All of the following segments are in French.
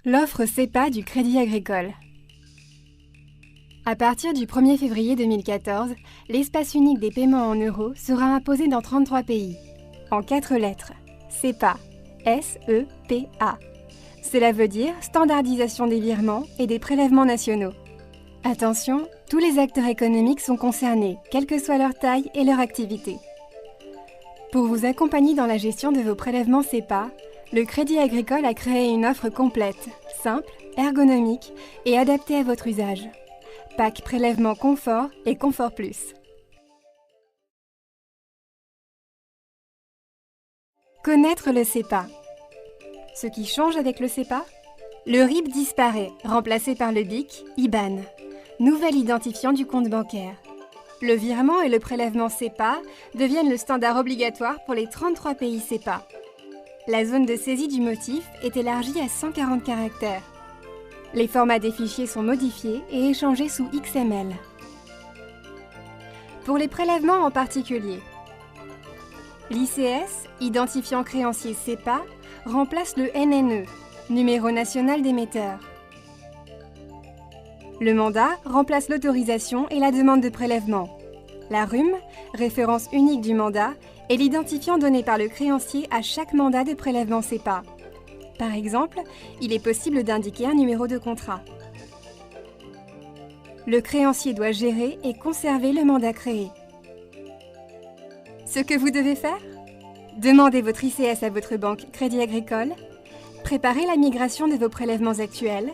L'offre SEPA du Crédit Agricole. À partir du 1er février 2014, l'espace unique des paiements en euros sera imposé dans 33 pays. En 4 lettres. SEPA. S-E-P-A. Cela veut dire standardisation des virements et des prélèvements nationaux. Attention, tous les acteurs économiques sont concernés, quelle que soit leur taille et leur activité. Pour vous accompagner dans la gestion de vos prélèvements SEPA, le Crédit Agricole a créé une offre complète, simple, ergonomique et adaptée à votre usage. Pack prélèvement confort et confort plus. Connaître le SEPA. Ce qui change avec le SEPA ? Le RIB disparaît, remplacé par le BIC, IBAN, nouvel identifiant du compte bancaire. Le virement et le prélèvement SEPA deviennent le standard obligatoire pour les 33 pays SEPA. La zone de saisie du motif est élargie à 140 caractères. Les formats des fichiers sont modifiés et échangés sous XML. Pour les prélèvements en particulier, l'ICS, identifiant créancier SEPA, remplace le NNE, numéro national d'émetteur. Le mandat remplace l'autorisation et la demande de prélèvement. La RUM, référence unique du mandat, est l'identifiant donné par le créancier à chaque mandat de prélèvement SEPA. Par exemple, il est possible d'indiquer un numéro de contrat. Le créancier doit gérer et conserver le mandat créé. Ce que vous devez faire ? Demandez votre ICS à votre banque Crédit Agricole, préparez la migration de vos prélèvements actuels,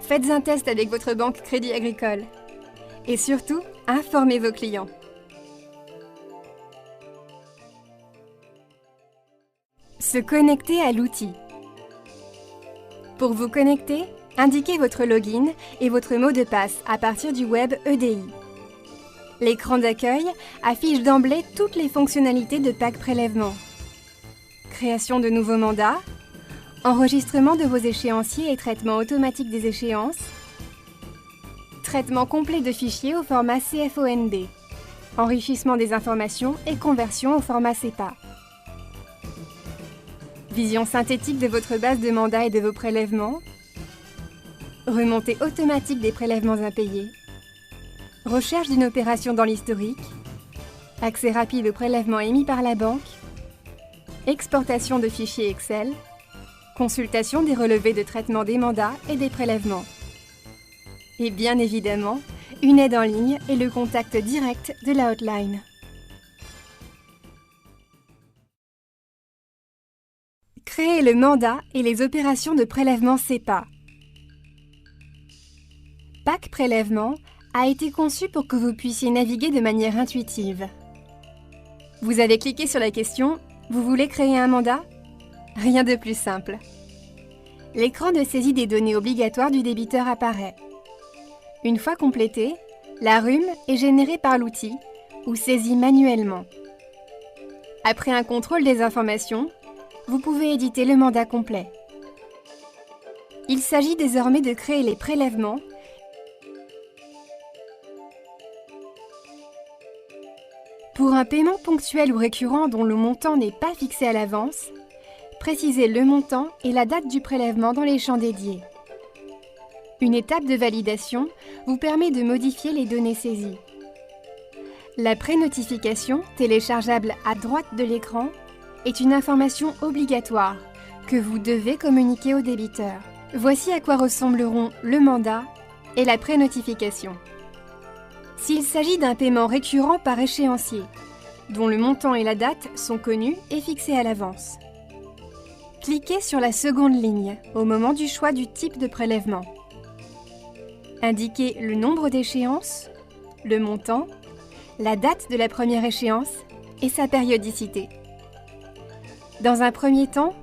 faites un test avec votre banque Crédit Agricole et surtout, informez vos clients. Se connecter à l'outil. Pour vous connecter, indiquez votre login et votre mot de passe à partir du web EDI. L'écran d'accueil affiche d'emblée toutes les fonctionnalités de Pack Prélèvement. Création de nouveaux mandats, enregistrement de vos échéanciers et traitement automatique des échéances, traitement complet de fichiers au format CFOND, enrichissement des informations et conversion au format SEPA. Vision synthétique de votre base de mandats et de vos prélèvements, remontée automatique des prélèvements impayés, recherche d'une opération dans l'historique, accès rapide aux prélèvements émis par la banque, exportation de fichiers Excel, consultation des relevés de traitement des mandats et des prélèvements. Et bien évidemment, une aide en ligne et le contact direct de la hotline. Créer le mandat et les opérations de prélèvement SEPA. Pack Prélèvement a été conçu pour que vous puissiez naviguer de manière intuitive. Vous avez cliqué sur la question « Vous voulez créer un mandat ?» Rien de plus simple. L'écran de saisie des données obligatoires du débiteur apparaît. Une fois complété, la RUM est générée par l'outil ou saisie manuellement. Après un contrôle des informations, vous pouvez éditer le mandat complet. Il s'agit désormais de créer les prélèvements pour un paiement ponctuel ou récurrent dont le montant n'est pas fixé à l'avance. Précisez le montant et la date du prélèvement dans les champs dédiés. Une étape de validation vous permet de modifier les données saisies. La pré-notification, téléchargeable à droite de l'écran, est une information obligatoire que vous devez communiquer au débiteur. Voici à quoi ressembleront le mandat et la pré-notification. S'il s'agit d'un paiement récurrent par échéancier, dont le montant et la date sont connus et fixés à l'avance, cliquez sur la seconde ligne au moment du choix du type de prélèvement. Indiquez le nombre d'échéances, le montant, la date de la première échéance et sa périodicité. Dans un premier temps,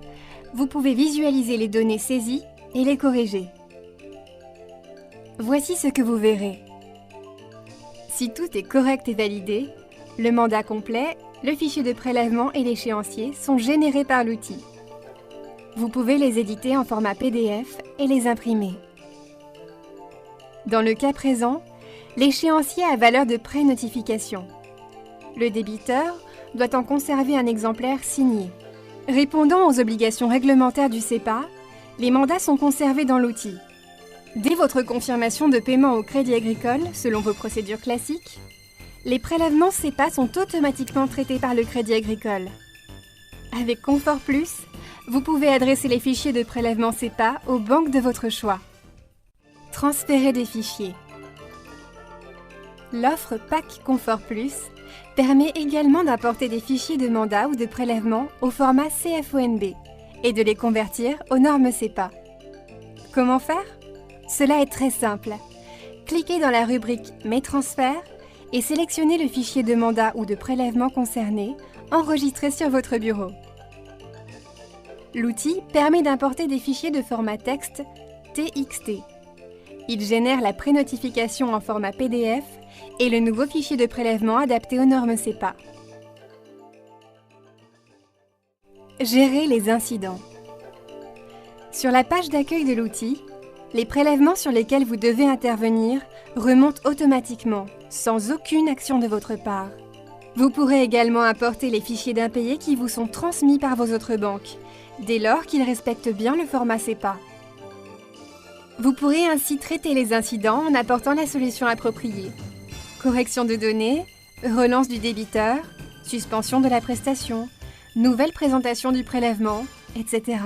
vous pouvez visualiser les données saisies et les corriger. Voici ce que vous verrez. Si tout est correct et validé, le mandat complet, le fichier de prélèvement et l'échéancier sont générés par l'outil. Vous pouvez les éditer en format PDF et les imprimer. Dans le cas présent, l'échéancier a valeur de pré-notification. Le débiteur doit en conserver un exemplaire signé. Répondant aux obligations réglementaires du SEPA, Les mandats sont conservés dans l'outil. Dès votre confirmation de paiement au Crédit Agricole, selon vos procédures classiques, les prélèvements CEPA sont automatiquement traités par le Crédit Agricole. Avec Confort Plus, vous pouvez adresser les fichiers de prélèvement CEPA aux banques de votre choix. Transférer des fichiers. L'offre PAC Confort Plus permet également d'importer des fichiers de mandat ou de prélèvement au format CFONB et de les convertir aux normes CEPA. Comment faire? Cela est très simple. Cliquez dans la rubrique « Mes transferts » et sélectionnez le fichier de mandat ou de prélèvement concerné, enregistré sur votre bureau. L'outil permet d'importer des fichiers de format texte TXT. Il génère la prénotification en format PDF et le nouveau fichier de prélèvement adapté aux normes CEPA. Gérer les incidents. Sur la page d'accueil de l'outil, les prélèvements sur lesquels vous devez intervenir remontent automatiquement, sans aucune action de votre part. Vous pourrez également importer les fichiers d'impayés qui vous sont transmis par vos autres banques, dès lors qu'ils respectent bien le format CEPA. Vous pourrez ainsi traiter les incidents en apportant la solution appropriée. Correction de données, relance du débiteur, suspension de la prestation, nouvelle présentation du prélèvement, etc.